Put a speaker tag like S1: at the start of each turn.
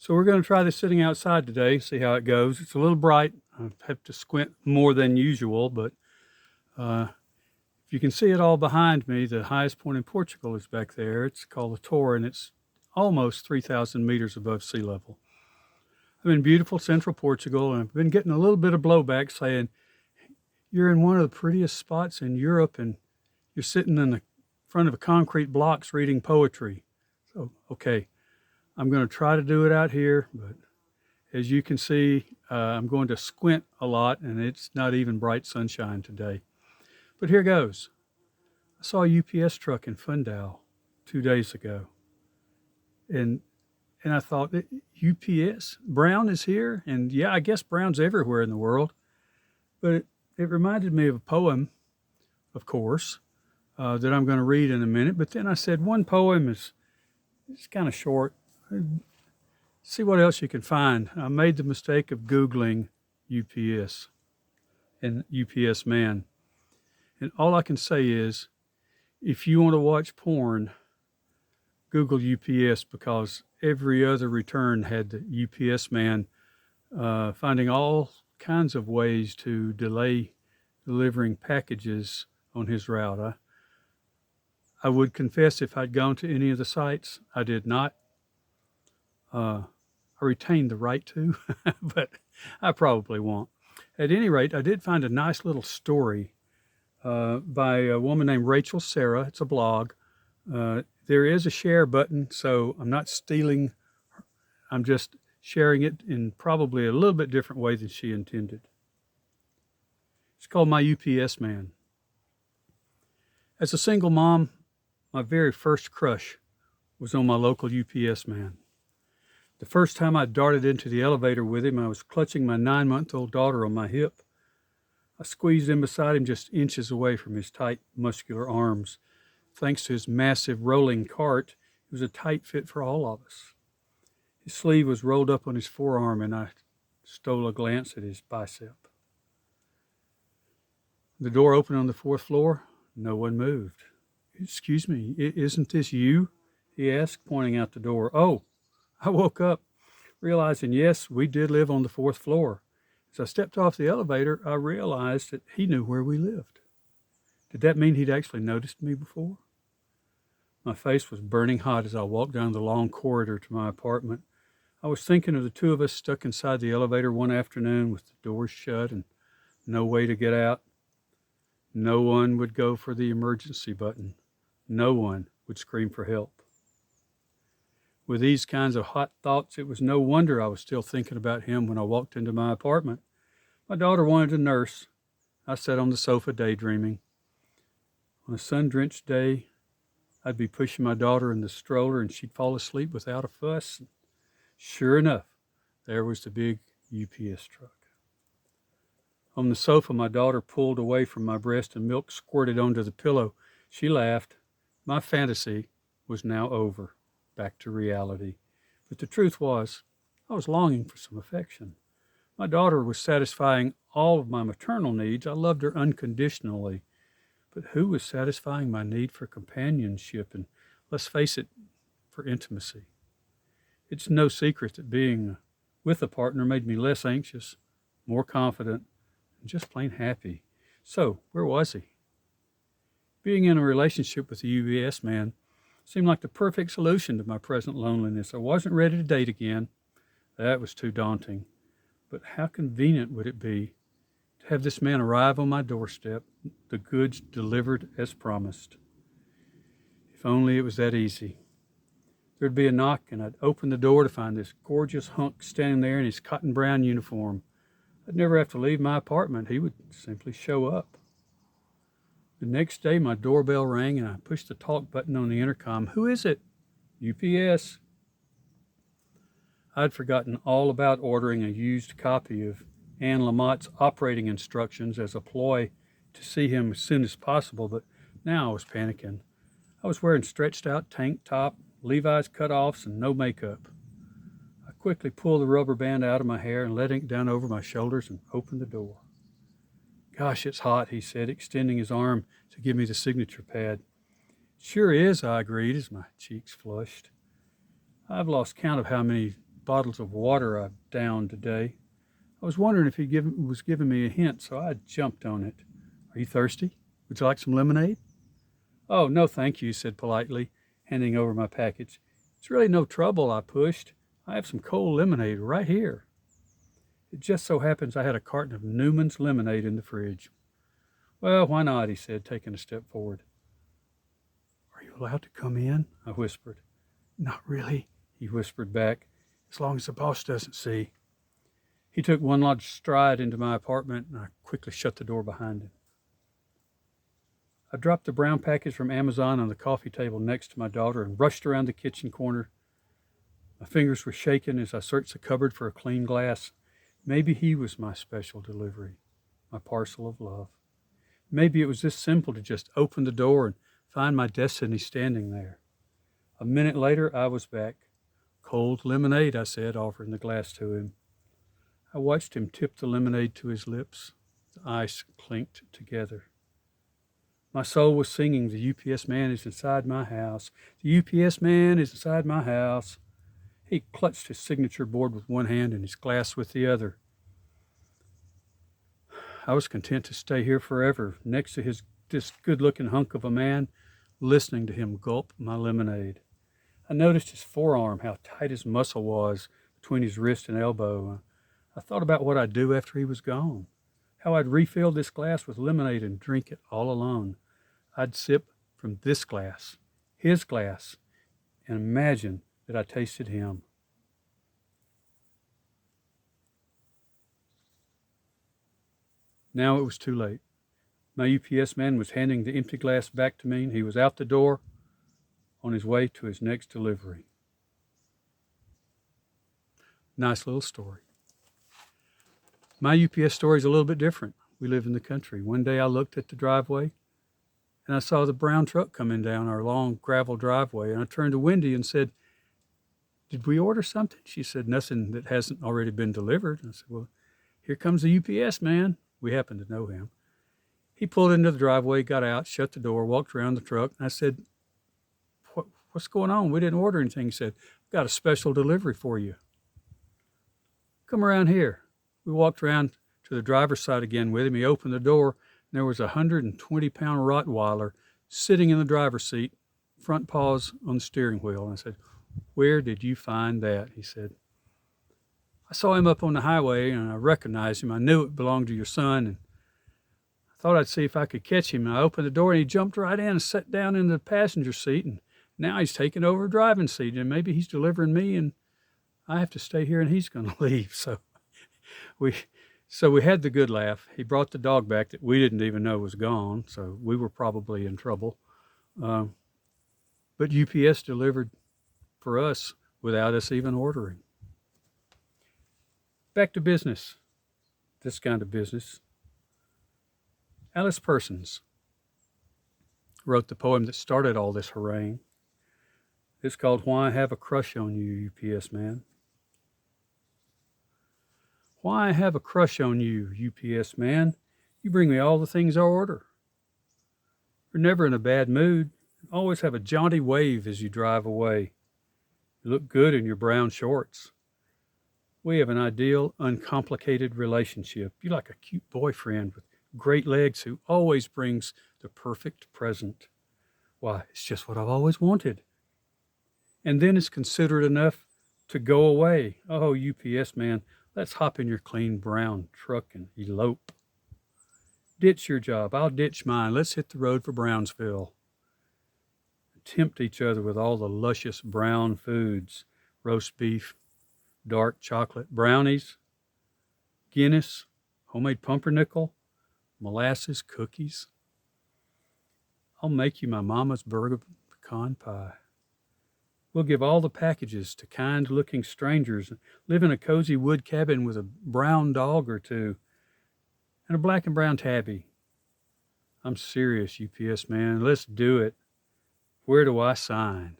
S1: So we're going to try this sitting outside today, see how it goes. It's a little bright. I have to squint more than usual, but if you can see it all behind me, the highest point in Portugal is back there. It's called the Torre, and it's almost 3,000 meters above sea level. I'm in beautiful central Portugal, and I've been getting a little bit of blowback saying, you're in one of the prettiest spots in Europe, and you're sitting in the front of a concrete blocks reading poetry. So, okay, I'm going to try to do it out here, but as you can see, I'm going to squint a lot, and it's not even bright sunshine today. But here goes. I saw a UPS truck in Fundau 2 days ago, and I thought, UPS? Brown is here? And yeah, I guess Brown's everywhere in the world. But it reminded me of a poem, of course, that I'm going to read in a minute. But then I said, one poem is kind of short. See what else you can find. I made the mistake of Googling UPS and UPS man. And all I can say is, if you want to watch porn, Google UPS, because every other return had the UPS man finding all kinds of ways to delay delivering packages on his route. I would confess if I'd gone to any of the sites, I did not. I retained the right to, but I probably won't. At any rate, I did find a nice little story by a woman named Rachel Sarah. It's a blog. There is a share button, so I'm not stealing. I'm just sharing it in probably a little bit different way than she intended. It's called My UPS Man. As a single mom, my very first crush was on my local UPS man. The first time I darted into the elevator with him, I was clutching my 9-month-old daughter on my hip. I squeezed in beside him just inches away from his tight, muscular arms. Thanks to his massive rolling cart, it was a tight fit for all of us. His sleeve was rolled up on his forearm, and I stole a glance at his bicep. The door opened on the 4th floor. No one moved. "Excuse me, isn't this you?" he asked, pointing out the door. Oh, I woke up, realizing, yes, we did live on the 4th floor. As I stepped off the elevator, I realized that he knew where we lived. Did that mean he'd actually noticed me before? My face was burning hot as I walked down the long corridor to my apartment. I was thinking of the two of us stuck inside the elevator one afternoon with the doors shut and no way to get out. No one would go for the emergency button. No one would scream for help. With these kinds of hot thoughts, it was no wonder I was still thinking about him when I walked into my apartment. My daughter wanted a nurse. I sat on the sofa daydreaming. On a sun-drenched day, I'd be pushing my daughter in the stroller and she'd fall asleep without a fuss. Sure enough, there was the big UPS truck. On the sofa, my daughter pulled away from my breast and milk squirted onto the pillow. She laughed. My fantasy was now over. Back to reality. But the truth was, I was longing for some affection. My daughter was satisfying all of my maternal needs. I loved her unconditionally. But who was satisfying my need for companionship and, let's face it, for intimacy? It's no secret that being with a partner made me less anxious, more confident, and just plain happy. So, where was he? Being in a relationship with a UPS man seemed like the perfect solution to my present loneliness. I wasn't ready to date again. That was too daunting. But how convenient would it be to have this man arrive on my doorstep, the goods delivered as promised? If only it was that easy. There'd be a knock, and I'd open the door to find this gorgeous hunk standing there in his cotton brown uniform. I'd never have to leave my apartment. He would simply show up. The next day, my doorbell rang, and I pushed the talk button on the intercom. Who is it? UPS. I'd forgotten all about ordering a used copy of Anne Lamott's operating instructions as a ploy to see him as soon as possible, but now I was panicking. I was wearing stretched out tank top, Levi's cutoffs, and no makeup. I quickly pulled the rubber band out of my hair and let it down over my shoulders and opened the door. Gosh, it's hot, he said, extending his arm to give me the signature pad. Sure is, I agreed as my cheeks flushed. I've lost count of how many bottles of water I've downed today. I was wondering if he was giving me a hint, so I jumped on it. Are you thirsty? Would you like some lemonade? Oh, no, thank you, said politely, handing over my package. It's really no trouble, I pushed. I have some cold lemonade right here. It just so happens I had a carton of Newman's lemonade in the fridge. Well, why not, he said, taking a step forward. Are you allowed to come in? I whispered. Not really, he whispered back, as long as the boss doesn't see. He took one large stride into my apartment, and I quickly shut the door behind him. I dropped the brown package from Amazon on the coffee table next to my daughter and rushed around the kitchen corner. My fingers were shaking as I searched the cupboard for a clean glass. Maybe he was my special delivery, my parcel of love. Maybe it was this simple to just open the door and find my destiny standing there. A minute later, I was back. Cold lemonade, I said, offering the glass to him. I watched him tip the lemonade to his lips. The ice clinked together. My soul was singing, the UPS man is inside my house. The UPS man is inside my house. He clutched his signature board with one hand and his glass with the other. I was content to stay here forever, next to this good-looking hunk of a man, listening to him gulp my lemonade. I noticed his forearm, how tight his muscle was between his wrist and elbow. I thought about what I'd do after he was gone, how I'd refill this glass with lemonade and drink it all alone. I'd sip from this glass, his glass, and imagine that I tasted him. Now it was too late. My UPS man was handing the empty glass back to me, and he was out the door on his way to his next delivery. Nice little story. My UPS story is a little bit different. We live in the country. One day I looked at the driveway, and I saw the brown truck coming down our long gravel driveway, and I turned to Wendy and said, "Did we order something?" She said, "Nothing that hasn't already been delivered." And I said, "Well, here comes the UPS man." We happened to know him. He pulled into the driveway, got out, shut the door, walked around the truck, and I said, What's going on? We didn't order anything." He said, "I've got a special delivery for you. Come around here." We walked around to the driver's side again with him. He opened the door, and there was a 120-pound Rottweiler sitting in the driver's seat, front paws on the steering wheel. And I said, "Where did you find that?" He said, "I saw him up on the highway, and I recognized him. I knew it belonged to your son, and I thought I'd see if I could catch him." And I opened the door, and he jumped right in and sat down in the passenger seat, and now he's taking over a driving seat, and maybe he's delivering me, and I have to stay here, and he's going to leave. So we had the good laugh. He brought the dog back that we didn't even know was gone, so we were probably in trouble. But UPS delivered for us without us even ordering. Back to business, this kind of business. Alice Persons wrote the poem that started all this harangue. It's called "Why I Have a Crush on You, UPS Man." Why I have a crush on you, UPS man. You bring me all the things I order. You're never in a bad mood. Always have a jaunty wave as you drive away. You look good in your brown shorts. We have an ideal, uncomplicated relationship. You're like a cute boyfriend with great legs who always brings the perfect present. Why, it's just what I've always wanted. And then it's considerate enough to go away. Oh, UPS man, let's hop in your clean brown truck and elope. Ditch your job, I'll ditch mine. Let's hit the road for Brownsville. Tempt each other with all the luscious brown foods. Roast beef, dark chocolate, brownies, Guinness, homemade pumpernickel, molasses cookies. I'll make you my mama's burger pecan pie. We'll give all the packages to kind-looking strangers, live in a cozy wood cabin with a brown dog or two, and a black and brown tabby. I'm serious, UPS man. Let's do it. Where do I sign?